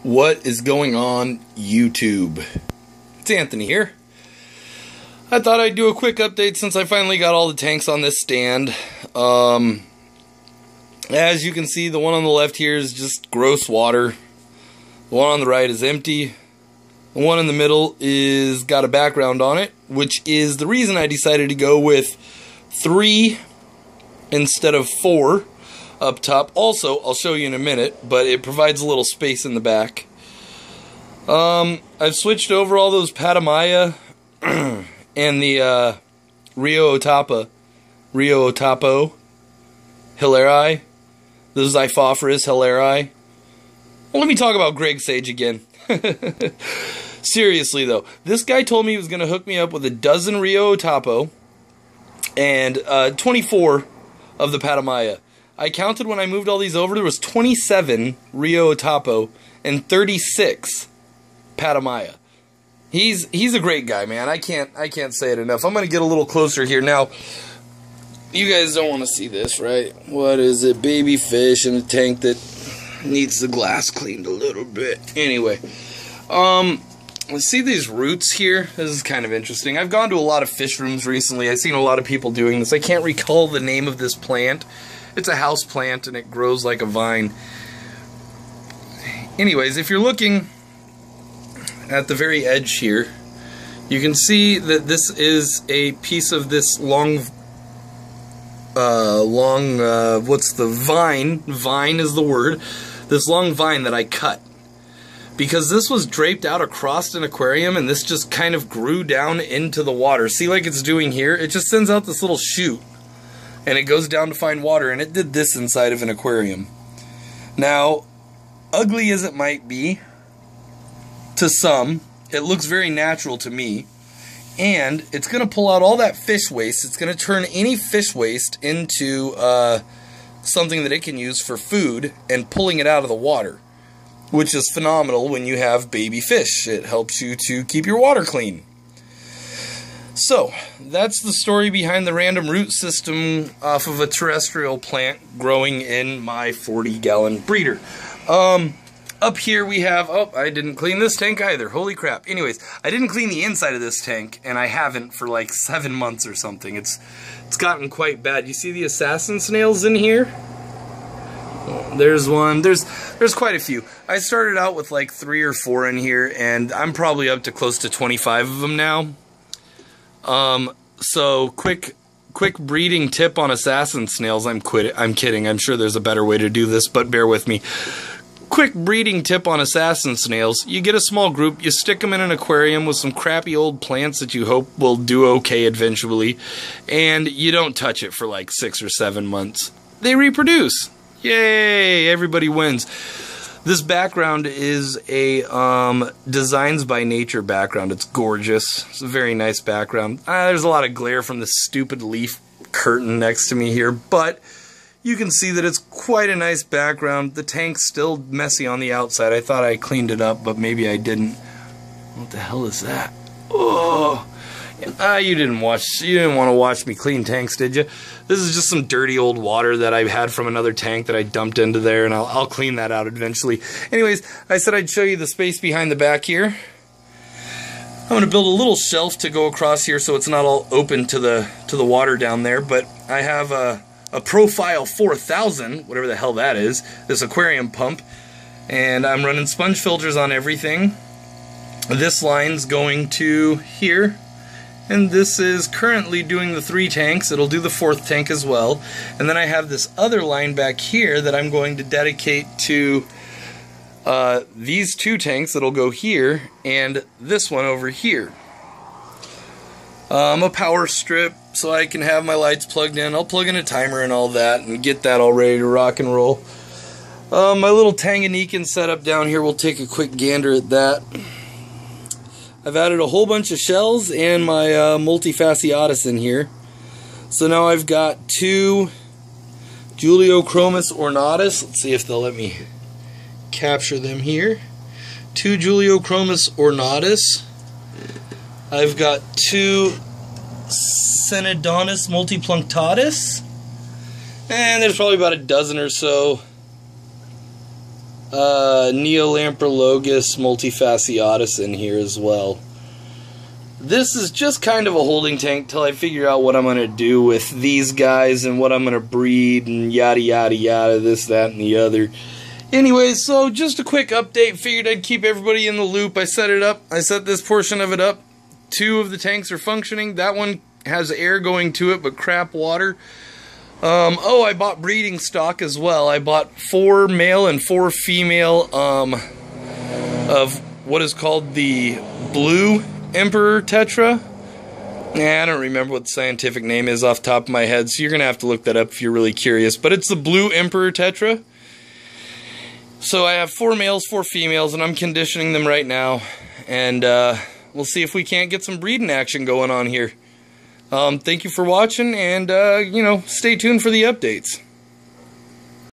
What is going on, YouTube? It's Anthony here. I thought I'd do a quick update since I finally got all the tanks on this stand. As you can see, the one on the left here is just gross water. The one on the right is empty. The one in the middle is got a background on it, which is the reason I decided to go with 3 instead of 4 up top. Also, I'll show you in a minute, but it provides a little space in the back. I've switched over all those Patamaya and the Rio Otapo Hilleri, the Xiphophorus Hilleri. Well, let me talk about Greg Sage again. Seriously though, this guy told me he was going to hook me up with a dozen Rio Otapo and 24 of the Patamaya. I counted when I moved all these over, there was 27 Rio Otapo and 36 Patamaya. He's a great guy, man. I can't say it enough. I'm gonna get a little closer here now. You guys don't want to see this, right? What is it? Baby fish in a tank that needs the glass cleaned a little bit. Anyway, let's see these roots here. This is kind of interesting. I've gone to a lot of fish rooms recently. I've seen a lot of people doing this. I can't recall the name of this plant. It's a house plant and it grows like a vine. Anyways, if you're looking at the very edge here, you can see that this is a piece of this what's the vine? Vine is the word. This long vine that I cut. Because this was draped out across an aquarium and this just kind of grew down into the water. See, like it's doing here? It just sends out this little shoot. And it goes down to find water, and it did this inside of an aquarium. Now, ugly as it might be, to some, it looks very natural to me. And it's going to pull out all that fish waste. It's going to turn any fish waste into something that it can use for food and pulling it out of the water. Which is phenomenal when you have baby fish. It helps you to keep your water clean. So, that's the story behind the random root system off of a terrestrial plant growing in my 40-gallon breeder. Up here we have, oh, I didn't clean this tank either. Holy crap. Anyways, I didn't clean the inside of this tank, and I haven't for like 7 months or something. It's gotten quite bad. You see the assassin snails in here? Oh, there's one. There's quite a few. I started out with like 3 or 4 in here, and I'm probably up to close to 25 of them now. So quick breeding tip on assassin snails. I'm kidding. I'm sure there's a better way to do this, but bear with me. Quick breeding tip on assassin snails. You get a small group, you stick them in an aquarium with some crappy old plants that you hope will do okay eventually, and you don't touch it for like 6 or 7 months. They reproduce. Yay! Everybody wins. This background is a Designs by Nature background. It's gorgeous. It's a very nice background. There's a lot of glare from the stupid leaf curtain next to me here, but you can see that it's quite a nice background. The tank's still messy on the outside. I thought I cleaned it up, but maybe I didn't. What the hell is that? Oh! You didn't want to watch me clean tanks, did you? This is just some dirty old water that I had from another tank that I dumped into there, and I'll clean that out eventually. Anyways, I said I'd show you the space behind the back here. I'm going to build a little shelf to go across here so it's not all open to the water down there, but I have a Profile 4000, whatever the hell that is, this aquarium pump, and I'm running sponge filters on everything. This line's going to here. And this is currently doing the 3 tanks. It'll do the 4th tank as well. And then I have this other line back here that I'm going to dedicate to these 2 tanks. It'll go here and this one over here. A power strip so I can have my lights plugged in. I'll plug in a timer and all that and get that all ready to rock and roll. My little Tanganyikan setup down here, we'll take a quick gander at that. I've added a whole bunch of shells and my Multifasciatus in here. So now I've got 2 Juliochromis ornatus. Let's see if they'll let me capture them here. 2 Juliochromis ornatus. I've got 2 Cynodontis multipunctatus. And there's probably about a dozen or so Neolamprologus multifasciatus in here as well. This is just kind of a holding tank till I figure out what I'm going to do with these guys and what I'm going to breed and yada yada yada, this, that, and the other. Anyways, so just a quick update. Figured I'd keep everybody in the loop. I set it up. I set this portion of it up. 2 of the tanks are functioning. That one has air going to it, but crap water. Oh, I bought breeding stock as well. I bought 4 male and 4 female of what is called the Blue Emperor Tetra. I don't remember what the scientific name is off the top of my head, so you're going to have to look that up if you're really curious. But it's the Blue Emperor Tetra. So I have 4 males, 4 females, and I'm conditioning them right now. And we'll see if we can't get some breeding action going on here. Thank you for watching, and, you know, stay tuned for the updates.